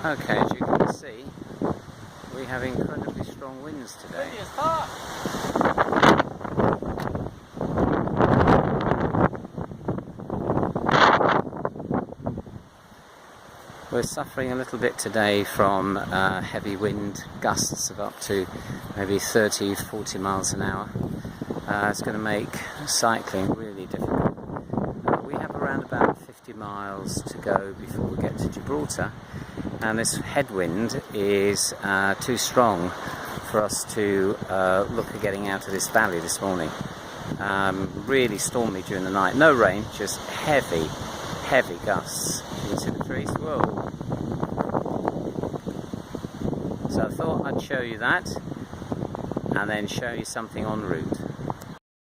Okay, as you can see, we have incredibly strong winds today. We're suffering a little bit today from heavy wind gusts of up to maybe 30-40 miles an hour. It's going to make cycling really difficult. We have around about 50 miles to go before we get to Gibraltar, and this headwind is too strong for us to look at getting out of this valley this morning. Really stormy during the night. No rain, just heavy gusts. You can see the trees. Whoa! So I thought I'd show you that and then show you something en route.